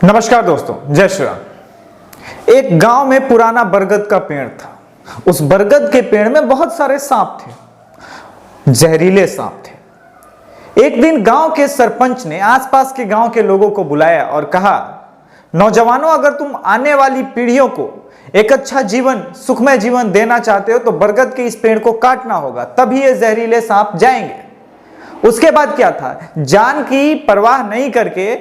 नमस्कार दोस्तों, जय श्री राम। एक गांव में पुराना बरगद का पेड़ था। उस बरगद के पेड़ में बहुत सारे सांप थे, जहरीले सांप थे। एक दिन गांव के सरपंच ने आसपास के गांव के लोगों को बुलाया और कहा, नौजवानों, अगर तुम आने वाली पीढ़ियों को एक अच्छा जीवन, सुखमय जीवन देना चाहते हो तो बरगद के इस पेड़ को काटना होगा, तभी ये जहरीले सांप जाएंगे। उसके बाद क्या था, जान की परवाह नहीं करके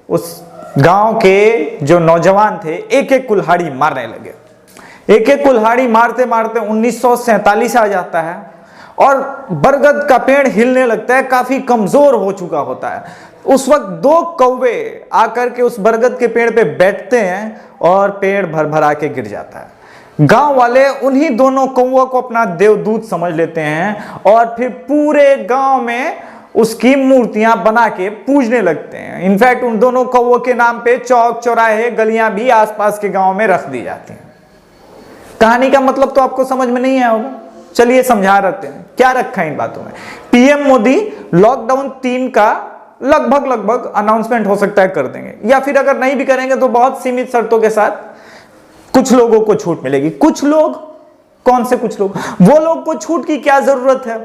उस गांव के जो नौजवान थे एक एक कुल्हाड़ी मारने लगे। एक एक कुल्हाड़ी मारते मारते 1947 आ जाता है और बरगद का पेड़ हिलने लगता है, काफी कमजोर हो चुका होता है। उस वक्त दो कौवे आकर के उस बरगद के पेड़ पे बैठते हैं और पेड़ भर भरा के गिर जाता है। गांव वाले उन्हीं दोनों कौवों को अपना देवदूत समझ लेते हैं और फिर पूरे गांव में उसकी मूर्तियां बना के पूजने लगते हैं। इनफैक्ट उन दोनों कौवों के नाम पे चौक चौराहे गलियां भी आसपास के गांव में रख दी जाती हैं। कहानी का मतलब तो आपको समझ में नहीं आया होगा, चलिए समझा रखते हैं क्या रखा है इन बातों में। पीएम मोदी लॉकडाउन 3 का लगभग अनाउंसमेंट हो सकता है कर देंगे, या फिर अगर नहीं भी करेंगे तो बहुत सीमित शर्तों के साथ कुछ लोगों को छूट मिलेगी। कुछ लोग, कौन से कुछ लोग? वो लोग को छूट की क्या जरूरत है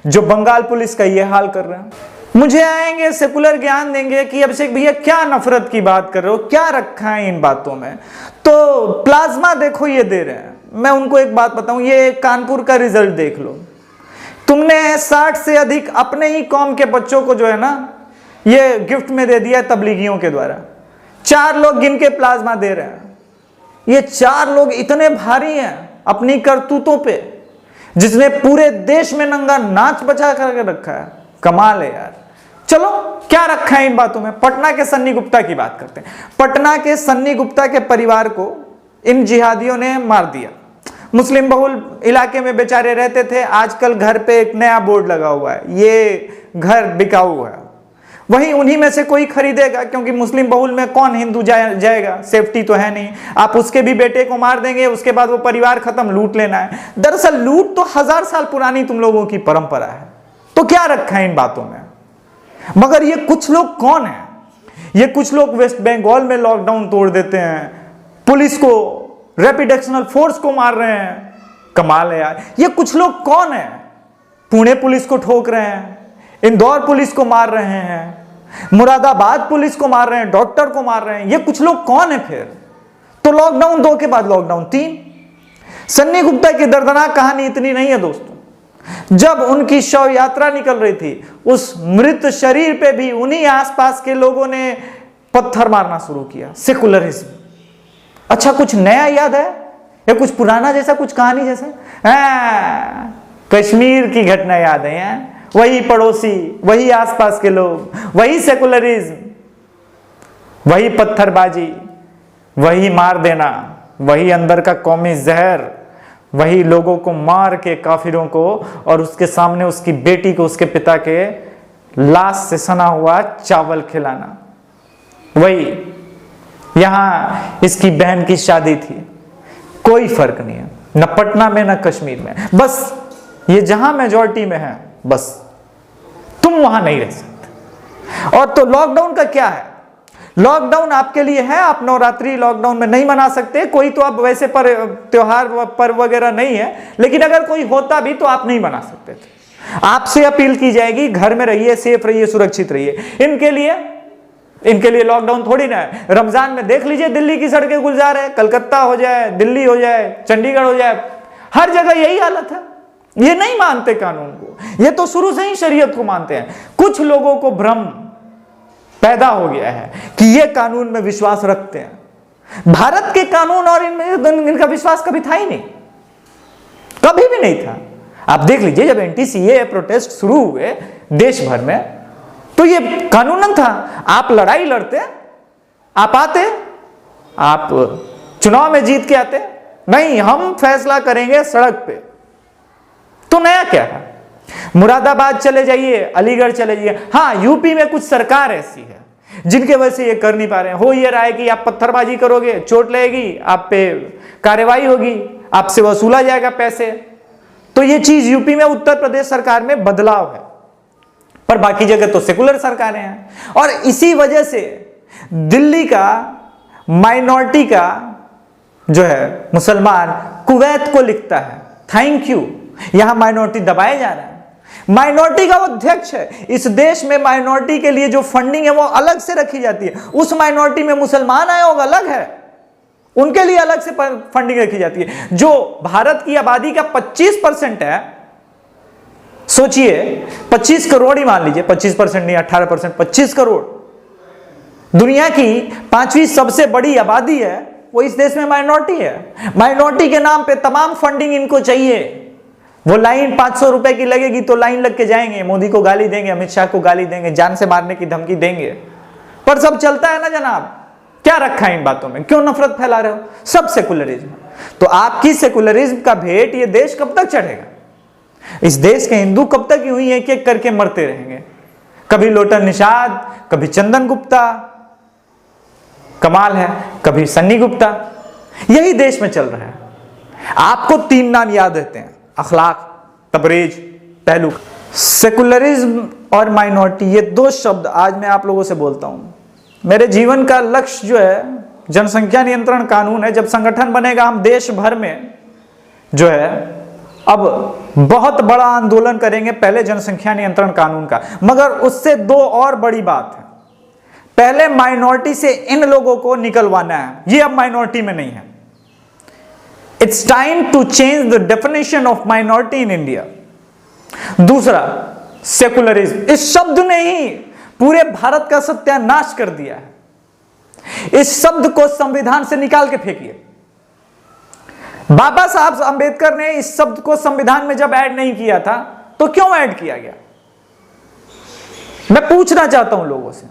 जो बंगाल पुलिस का ये हाल कर रहे हैं। मुझे आएंगे सेकुलर ज्ञान देंगे कि अभिषेक भैया क्या नफरत की बात कर रहे हो, क्या रखा है इन बातों में, तो प्लाज्मा देखो ये दे रहे हैं। मैं उनको एक बात बताऊं, ये कानपुर का रिजल्ट देख लो। तुमने 60 से अधिक अपने ही कौम के बच्चों को जो है ना ये गिफ्ट में दे दिया तबलीगियों के द्वारा। 4 लोग गिन के प्लाज्मा दे रहे हैं। ये 4 लोग इतने भारी हैं अपनी करतूतों पे, जिसने पूरे देश में नंगा नाच बचा करके रखा है। कमाल है यार। चलो क्या रखा है इन बातों में। पटना के सन्नी गुप्ता की बात करते हैं। पटना के सन्नी गुप्ता के परिवार को इन जिहादियों ने मार दिया। मुस्लिम बहुल इलाके में बेचारे रहते थे। आजकल घर पे एक नया बोर्ड लगा हुआ है, ये घर बिकाऊ है। वहीं उन्हीं में से कोई खरीदेगा, क्योंकि मुस्लिम बहुल में कौन हिंदू जाएगा, सेफ्टी तो है नहीं। आप उसके भी बेटे को मार देंगे, उसके बाद वो परिवार खत्म, लूट लेना है। दरअसल लूट तो 1000 साल पुरानी तुम लोगों की परंपरा है। तो क्या रखा है इन बातों में। मगर ये कुछ लोग कौन है? ये कुछ लोग वेस्ट बंगाल में लॉकडाउन तोड़ देते हैं, पुलिस को, रैपिड एक्शन फोर्स को मार रहे हैं। कमाल है यार। ये कुछ लोग कौन है? पुणे पुलिस को ठोक रहे हैं, इंदौर पुलिस को मार रहे हैं, मुरादाबाद पुलिस को मार रहे हैं, डॉक्टर को मार रहे हैं। ये कुछ लोग कौन है फिर? तो लॉकडाउन 2 के बाद लॉकडाउन 3। सन्नी गुप्ता की दर्दनाक कहानी इतनी नहीं है दोस्तों। जब उनकी शव यात्रा निकल रही थी, उस मृत शरीर पे भी उन्हीं आसपास के लोगों ने पत्थर मारना शुरू किया। सेकुलरिज्म। अच्छा, कुछ नया याद है या कुछ पुराना जैसा, कुछ कहानी जैसा? कश्मीर की घटना याद है यार। वही पड़ोसी, वही आसपास के लोग, वही सेकुलरिज्म, वही पत्थरबाजी, वही मार देना, वही अंदर का कौमी जहर, वही लोगों को मार के, काफिरों को, और उसके सामने उसकी बेटी को उसके पिता के लाश से सना हुआ चावल खिलाना। वही यहां इसकी बहन की शादी थी। कोई फर्क नहीं है, न पटना में न कश्मीर में। बस ये जहां मेजॉरिटी में है, बस तुम वहां नहीं रह सकते। और तो लॉकडाउन का क्या है? लॉकडाउन आपके लिए है, आप नवरात्रि लॉकडाउन में नहीं मना सकते। कोई तो अब वैसे पर त्योहार पर्व वगैरह नहीं है, लेकिन अगर कोई होता भी तो आप नहीं मना सकते थे। आपसे अपील की जाएगी, घर में रहिए, सेफ रहिए, सुरक्षित रहिए। इनके लिए लॉकडाउन थोड़ी ना है। रमजान में देख लीजिए दिल्ली की सड़कें गुलजार है, कलकत्ता हो जाए, दिल्ली हो जाए, चंडीगढ़ हो जाए, हर जगह यही हालत है। ये नहीं मानते कानून को, ये तो शुरू से ही शरीयत को मानते हैं। कुछ लोगों को भ्रम पैदा हो गया है कि ये कानून में विश्वास रखते हैं। भारत के कानून और इनमें इनका विश्वास कभी था ही नहीं, कभी भी नहीं था। आप देख लीजिए, जब एंटी-सीएए प्रोटेस्ट शुरू हुए देश भर में, तो ये कानूनन था। आप लड़ाई लड़ते, आप आते, आप चुनाव में जीत के आते, नहीं हम फैसला करेंगे सड़क पे। तो नया क्या है? मुरादाबाद चले जाइए, अलीगढ़ चले जाइए। हाँ, यूपी में कुछ सरकार ऐसी है जिनके वजह से ये कर नहीं पा रहे हैं। हो ये रहा है कि आप पत्थरबाजी करोगे, चोट लगेगी, आप पे कार्रवाई होगी, आपसे वसूला जाएगा पैसे। तो ये चीज यूपी में, उत्तर प्रदेश सरकार में बदलाव है। पर बाकी जगह तो सेकुलर सरकारें हैं। और इसी वजह से दिल्ली का माइनॉरिटी का जो है मुसलमान कुवैत को लिखता है थैंक यू, यहां माइनॉरिटी दबाए जा रहे हैं। माइनॉरिटी का वो अध्यक्ष है। इस देश में माइनॉरिटी के लिए जो फंडिंग है वो अलग से रखी जाती है। उस माइनॉरिटी में मुसलमान आयोग अलग है, उनके लिए अलग से फंडिंग रखी जाती है। जो भारत की आबादी का 25% है, सोचिए 25 करोड़ ही मान लीजिए, 25% नहीं 18%, 25 करोड़ दुनिया की 5वीं सबसे बड़ी आबादी है, वो इस देश में माइनॉरिटी है। माइनॉरिटी के नाम पे तमाम फंडिंग इनको चाहिए। वो लाइन 500 रुपए की लगेगी तो लाइन लग के जाएंगे, मोदी को गाली देंगे, अमित शाह को गाली देंगे, जान से मारने की धमकी देंगे, पर सब चलता है ना जनाब। क्या रखा है इन बातों में, क्यों नफरत फैला रहे हो? सब सेकुलरिज्म। तो आपकी सेकुलरिज्म का भेंट ये देश कब तक चढ़ेगा? इस देश के हिंदू कब तक यूं ही एक एक करके मरते रहेंगे? कभी लोटन निषाद, कभी चंदन गुप्ता, कमाल है, कभी सन्नी गुप्ता, यही देश में चल रहा है। आपको 3 नाम याद रहते हैं, अखलाक, तबरेज, तहलुक। सेकुलरिज्म और माइनॉरिटी, ये 2 शब्द आज मैं आप लोगों से बोलता हूं। मेरे जीवन का लक्ष्य जो है जनसंख्या नियंत्रण कानून है। जब संगठन बनेगा हम देश भर में जो है अब बहुत बड़ा आंदोलन करेंगे, पहले जनसंख्या नियंत्रण कानून का। मगर उससे 2 और बड़ी बात है। पहले माइनॉरिटी से इन लोगों को निकलवाना है, ये अब माइनॉरिटी में नहीं है। It's time to change the definition of minority in India. दूसरा, सेकुलरिज्म, इस शब्द ने ही पूरे भारत का सत्यानाश कर दिया है। इस शब्द को संविधान से निकाल के फेंकिए। बाबा साहब अंबेडकर ने इस शब्द को संविधान में जब ऐड नहीं किया था तो क्यों ऐड किया गया? मैं पूछना चाहता हूं लोगों से।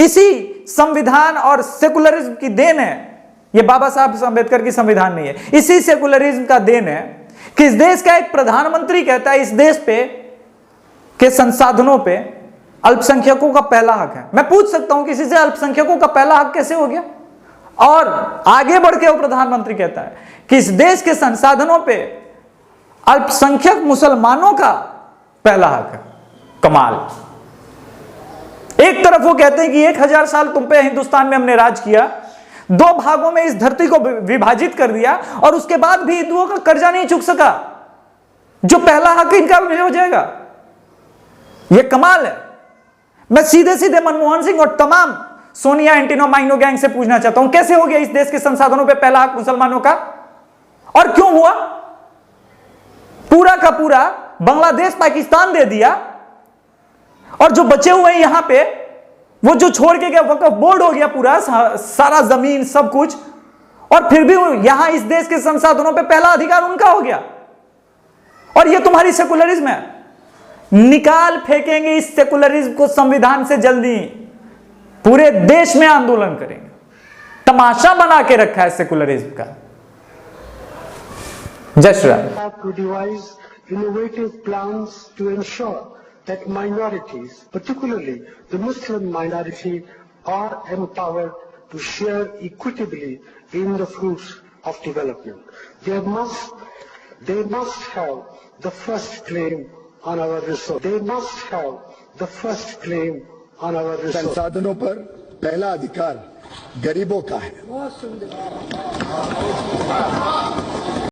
इसी संविधान और सेकुलरिज्म की देन है, यह बाबा साहब अंबेडकर की संविधान नहीं है, इसी सेकुलरिज्म का देन है कि इस देश का एक प्रधानमंत्री कहता है इस देश पे के संसाधनों पे अल्पसंख्यकों का पहला हक है। मैं पूछ सकता हूं किसी से, अल्पसंख्यकों का पहला हक कैसे हो गया? और आगे बढ़ के वो प्रधानमंत्री कहता है कि इस देश के संसाधनों पे अल्पसंख्यक मुसलमानों का पहला हक है। कमाल। एक तरफ वो कहते हैं कि 1000 साल तुम पे हिंदुस्तान में हमने राज किया, 2 भागों में इस धरती को विभाजित कर दिया, और उसके बाद भी हिंदुओं का कर्जा नहीं चुक सका, जो पहला हक इनका हो जाएगा। यह कमाल है। मैं सीधे सीधे मनमोहन सिंह और तमाम सोनिया एंटीनो माइनो गैंग से पूछना चाहता हूं, कैसे हो गया इस देश के संसाधनों पे पहला हक मुसलमानों का? और क्यों हुआ? पूरा का पूरा बांग्लादेश पाकिस्तान दे दिया, और जो बचे हुए हैं यहां पे, वो जो छोड़ के गया वक्फ बोर्ड हो गया पूरा, सारा जमीन सब कुछ, और फिर भी यहां इस देश के संसाधनों पे पहला अधिकार उनका हो गया। और ये तुम्हारी सेकुलरिज्म है। निकाल फेंकेंगे इस सेकुलरिज्म को संविधान से जल्दी, पूरे देश में आंदोलन करेंगे। तमाशा बना के रखा है सेकुलरिज्म का। जय Shri Ram. To devise innovative plans to ensure that minorities, particularly the Muslim minority, are empowered to share equitably in the fruits of development. They must have the first claim on our resource. They must have the first claim on our resource. संसाधनों पर पहला अधिकार गरीबों का है।